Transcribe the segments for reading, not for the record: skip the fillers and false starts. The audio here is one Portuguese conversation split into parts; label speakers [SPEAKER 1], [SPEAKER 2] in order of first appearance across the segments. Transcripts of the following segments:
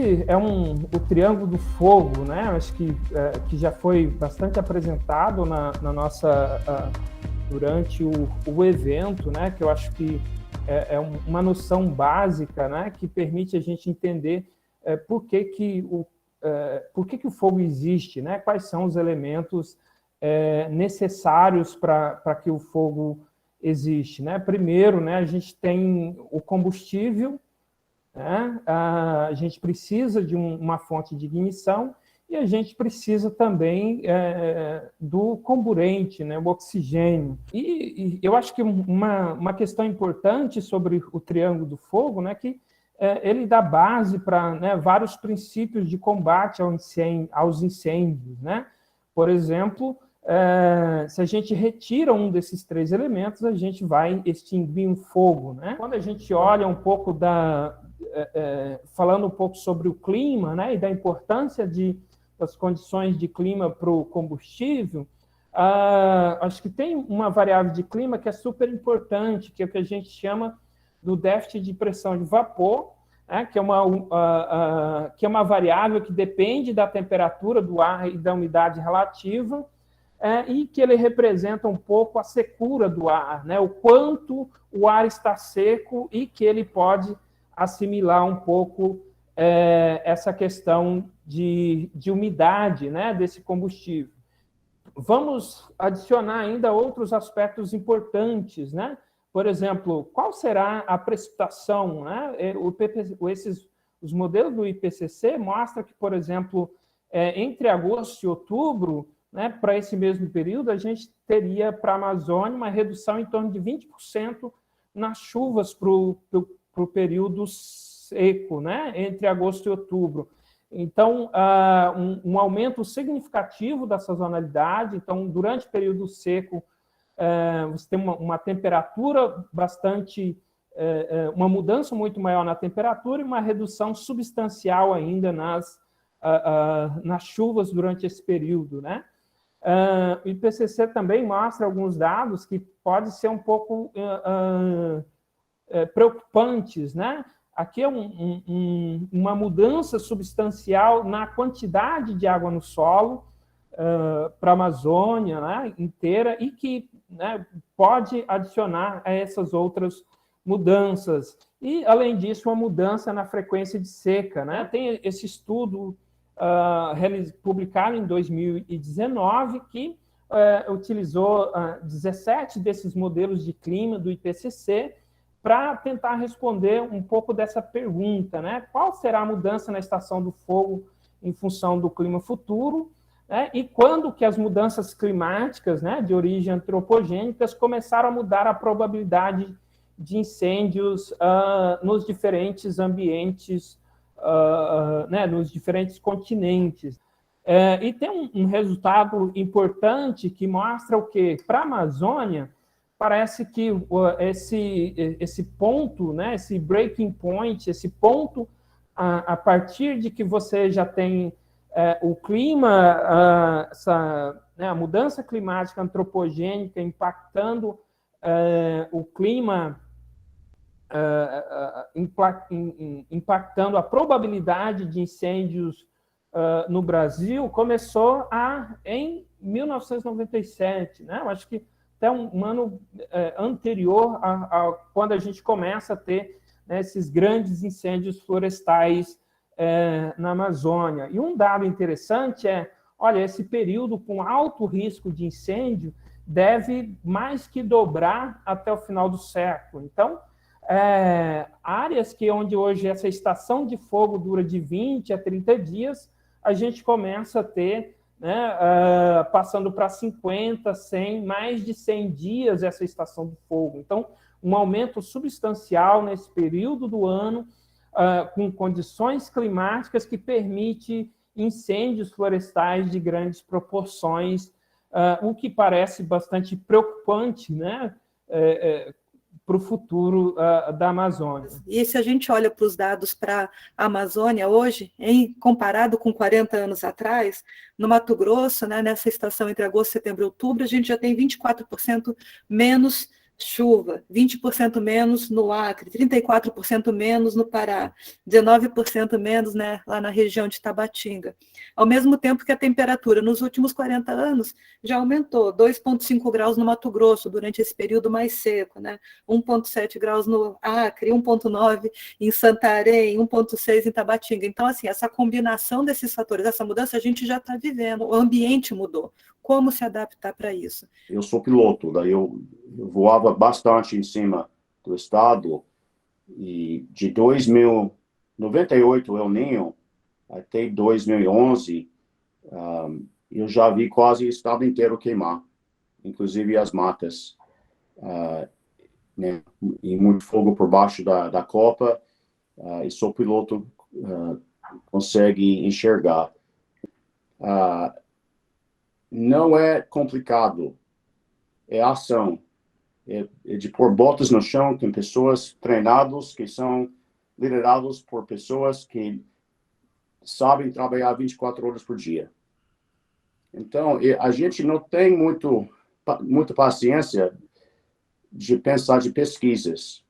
[SPEAKER 1] esse é o Triângulo do Fogo, né? Acho que já foi bastante apresentado na nossa durante o evento, né? Que eu acho que é uma noção básica, né? Que permite a gente entender por que o fogo existe, né? Quais são os elementos necessários para que o fogo existe, né? Primeiro, né? A gente tem o combustível. A gente precisa de uma fonte de ignição e a gente precisa também do comburente, né, o oxigênio. E eu acho que uma questão importante sobre o Triângulo do Fogo, né, que ele dá base para, né, vários princípios de combate aos incêndios, né? Por exemplo, se a gente retira um desses três elementos, a gente vai extinguir um fogo, né? Quando a gente olha um pouco falando um pouco sobre o clima, né, e da importância das condições de clima para o combustível, acho que tem uma variável de clima que é super importante, que é o que a gente chama do déficit de pressão de vapor, né, que é uma variável que depende da temperatura do ar e da umidade relativa, e que ele representa um pouco a secura do ar, né, o quanto o ar está seco e que ele pode assimilar um pouco essa questão de umidade, né, desse combustível. Vamos adicionar ainda outros aspectos importantes, né? Por exemplo, qual será a precipitação, né? Os modelos do IPCC mostram que, por exemplo, entre agosto e outubro, né, para esse mesmo período, a gente teria para a Amazônia uma redução em torno de 20% nas chuvas para o período seco, né, entre agosto e outubro. Então, um aumento significativo da sazonalidade. Então, durante o período seco, você tem uma temperatura bastante... uma mudança muito maior na temperatura e uma redução substancial ainda nas chuvas durante esse período, né? O IPCC também mostra alguns dados que podem ser um pouco preocupantes, né? Aqui é uma mudança substancial na quantidade de água no solo para a Amazônia, né, inteira, e que, né, pode adicionar a essas outras mudanças. E, além disso, uma mudança na frequência de seca, né? Tem esse estudo publicado em 2019 que utilizou 17 desses modelos de clima do IPCC para tentar responder um pouco dessa pergunta, né? Qual será a mudança na estação do fogo em função do clima futuro, né? E quando que as mudanças climáticas, né, de origem antropogênicas começaram a mudar a probabilidade de incêndios nos diferentes ambientes, né, nos diferentes continentes. E tem um resultado importante que mostra o quê? Para a Amazônia, parece que esse ponto, né, esse breaking point, esse ponto a partir de que você já tem o clima, né, a mudança climática antropogênica impactando o clima, impactando a probabilidade de incêndios no Brasil, começou em 1997, né? Eu acho que até um ano anterior a quando a gente começa a ter, né, esses grandes incêndios florestais na Amazônia. E um dado interessante olha, esse período com alto risco de incêndio deve mais que dobrar até o final do século. Então, áreas onde hoje essa estação de fogo dura de 20 a 30 dias, a gente começa a ter, né, passando para 50, 100, mais de 100 dias essa estação de fogo. Então, um aumento substancial nesse período do ano, com condições climáticas que permite incêndios florestais de grandes proporções, o que parece bastante preocupante, né, para o futuro da Amazônia.
[SPEAKER 2] E se a gente olha para os dados para a Amazônia hoje, comparado com 40 anos atrás, no Mato Grosso, né, nessa estação entre agosto, setembro e outubro, a gente já tem 24% menos chuva, 20% menos no Acre, 34% menos no Pará, 19% menos, né, lá na região de Tabatinga. Ao mesmo tempo que a temperatura nos últimos 40 anos já aumentou, 2,5 graus no Mato Grosso durante esse período mais seco, né, 1,7 graus no Acre, 1,9 em Santarém, 1,6 em Tabatinga. Então, assim, essa combinação desses fatores, essa mudança a gente já está vivendo, o ambiente mudou. Como se adaptar para isso?
[SPEAKER 3] Eu sou piloto, daí eu voava bastante em cima do estado, e de 98 El Niño até 2011, eu já vi quase o estado inteiro queimar, inclusive as matas, né? E muito fogo por baixo da copa, e sou piloto, consegue enxergar. Não é complicado, é ação, é de pôr botas no chão com pessoas treinadas, que são liderados por pessoas que sabem trabalhar 24 horas por dia. Então, a gente não tem muita paciência de pensar de pesquisas,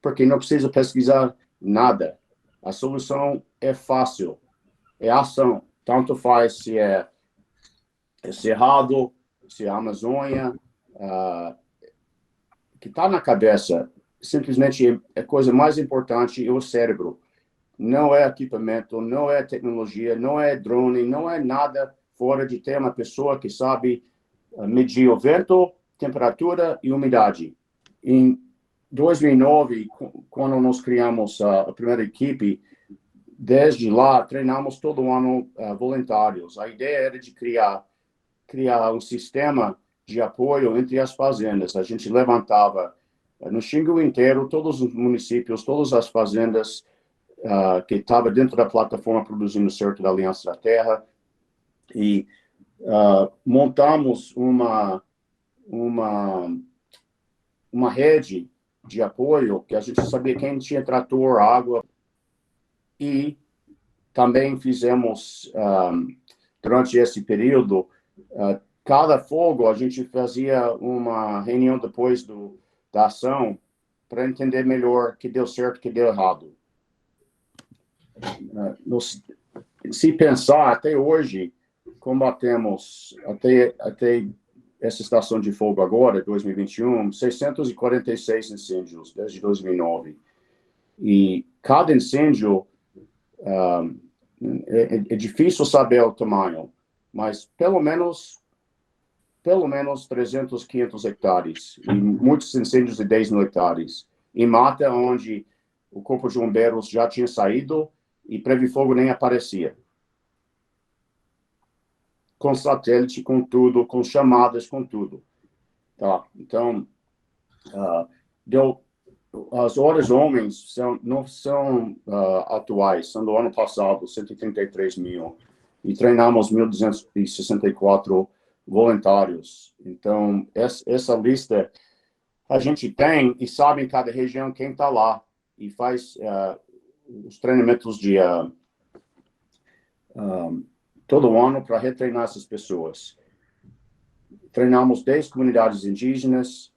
[SPEAKER 3] porque não precisa pesquisar nada. A solução é fácil, é ação. Tanto faz se é Cerrado, se é a Amazônia, que está na cabeça, simplesmente a coisa mais importante é o cérebro. Não é equipamento, não é tecnologia, não é drone, não é nada fora de ter uma pessoa que sabe medir o vento, temperatura e umidade. Em 2009, quando nós criamos a primeira equipe, desde lá treinamos todo ano voluntários. A ideia era de criar um sistema de apoio entre as fazendas. A gente levantava no Xingu inteiro, todos os municípios, todas as fazendas que estavam dentro da plataforma produzindo certo da Aliança da Terra, e montamos uma rede de apoio, que a gente sabia quem tinha trator, água, e também fizemos, durante esse período, cada fogo, a gente fazia uma reunião depois da ação para entender melhor o que deu certo e o que deu errado. Se pensar, até hoje, combatemos, até essa estação de fogo agora, 2021, 646 incêndios desde 2009. E cada incêndio, é difícil saber o tamanho, mas pelo menos 300, 500 hectares, e muitos incêndios de 10 mil hectares. Em mata, onde o corpo de bombeiros já tinha saído e Previ Fogo nem aparecia. Com satélite, com tudo, com chamadas, com tudo. Tá? Então, as horas homens não são atuais, são do ano passado, 133 mil, e treinamos 1.264 voluntários. Então, essa lista a gente tem e sabe em cada região quem está lá e faz os treinamentos de todo ano para retreinar essas pessoas. Treinamos 10 comunidades indígenas,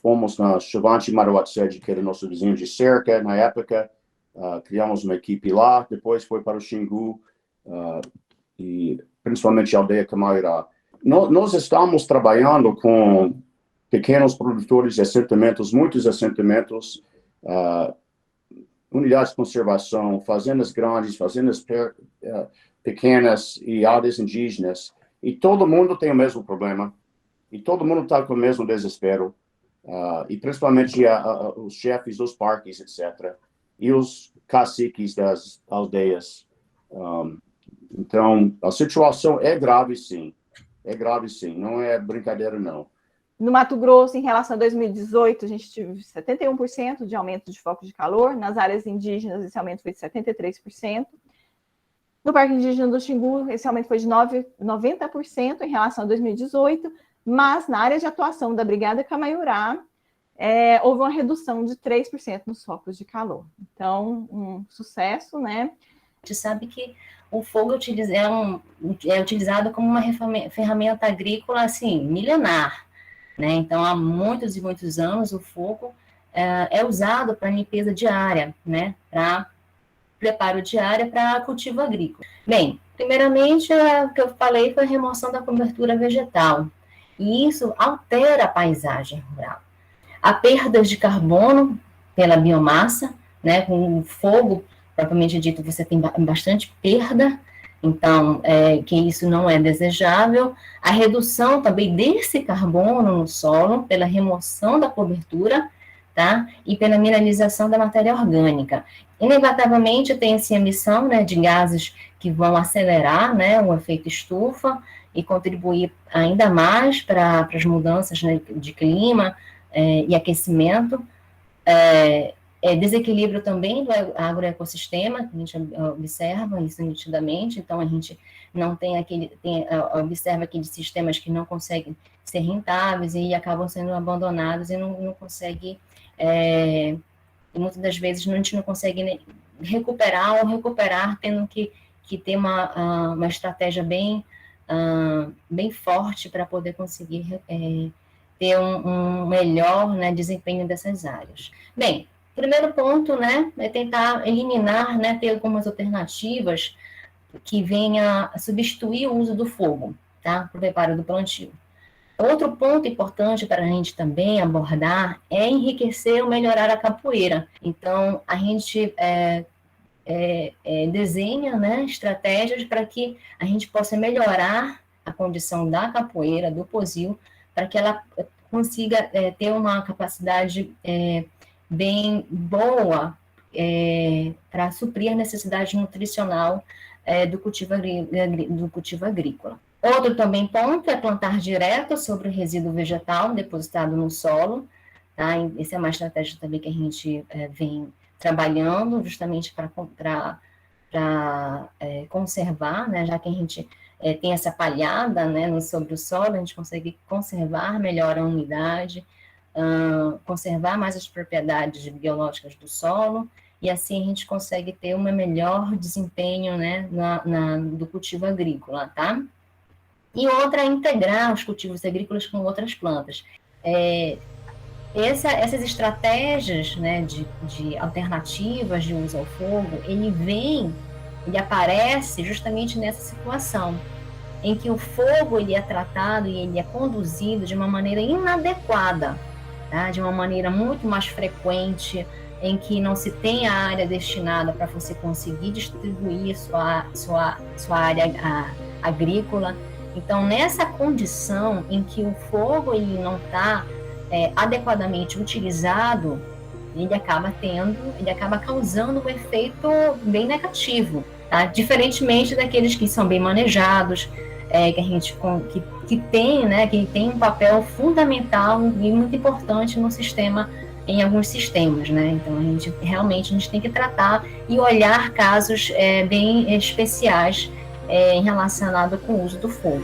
[SPEAKER 3] fomos na Chavante Maruatsede, que era nosso vizinho de cerca na época, criamos uma equipe lá, depois foi para o Xingu, e principalmente a aldeia Camairá. Nós estamos trabalhando com pequenos produtores de assentamentos, muitos assentamentos, unidades de conservação, fazendas grandes, fazendas pequenas e áreas indígenas, e todo mundo tem o mesmo problema, e todo mundo está com o mesmo desespero, e principalmente os chefes dos parques, etc., e os caciques das aldeias. Então, a situação é grave, sim. É grave, sim. Não é brincadeira, não.
[SPEAKER 4] No Mato Grosso, em relação a 2018, a gente teve 71% de aumento de focos de calor. Nas áreas indígenas, esse aumento foi de 73%. No Parque Indígena do Xingu, esse aumento foi de 90% em relação a 2018. Mas na área de atuação da Brigada Camaiurá, houve uma redução de 3% nos focos de calor. Então, um sucesso, né?
[SPEAKER 5] A gente sabe que o fogo é utilizado como uma ferramenta agrícola, assim, milenar, né? Então, há muitos e muitos anos, o fogo é usado para limpeza de área, né? Para preparo de área para cultivo agrícola. Bem, primeiramente, o que eu falei foi a remoção da cobertura vegetal, e isso altera a paisagem rural. Há perdas de carbono pela biomassa, né? Com o fogo, propriamente dito, você tem bastante perda, então, que isso não é desejável. A redução também desse carbono no solo, pela remoção da cobertura, tá? E pela mineralização da matéria orgânica. Inevitavelmente, tem-se emissão, né, de gases que vão acelerar, né, o efeito estufa e contribuir ainda mais para as mudanças, né, de clima e aquecimento. Desequilíbrio também do agroecossistema, que a gente observa isso nitidamente, então a gente não observa aqueles sistemas que não conseguem ser rentáveis e acabam sendo abandonados e não conseguem, muitas das vezes a gente não consegue recuperar tendo que ter uma estratégia bem forte para poder conseguir ter um melhor, né, desempenho dessas áreas. Bem, primeiro ponto, né, é tentar eliminar, né, ter algumas alternativas que venha a substituir o uso do fogo, tá, para o preparo do plantio. Outro ponto importante para a gente também abordar é enriquecer ou melhorar a capoeira. Então, a gente desenha, né, estratégias para que a gente possa melhorar a condição da capoeira, do posil, para que ela consiga ter uma capacidade bem boa para suprir a necessidade nutricional do cultivo agrícola. Outro também ponto é plantar direto sobre o resíduo vegetal depositado no solo, tá? Essa é uma estratégia também que a gente vem trabalhando justamente para conservar, né? Já que a gente tem essa palhada, né, sobre o solo, a gente consegue conservar melhor a umidade, conservar mais as propriedades biológicas do solo, e assim a gente consegue ter um melhor desempenho, né, do cultivo agrícola, tá? E outra é integrar os cultivos agrícolas com outras plantas. Essas estratégias, né, de alternativas de uso ao fogo, ele aparece justamente nessa situação, em que o fogo ele é tratado e ele é conduzido de uma maneira inadequada, tá? De uma maneira muito mais frequente, em que não se tem a área destinada para você conseguir distribuir sua área agrícola. Então, nessa condição em que o fogo ele não está adequadamente utilizado, ele acaba causando um efeito bem negativo, tá? Diferentemente daqueles que são bem manejados, que a gente que tem um papel fundamental e muito importante no sistema, em alguns sistemas, né? Então a gente tem que tratar e olhar casos bem especiais relacionados com o uso do fogo.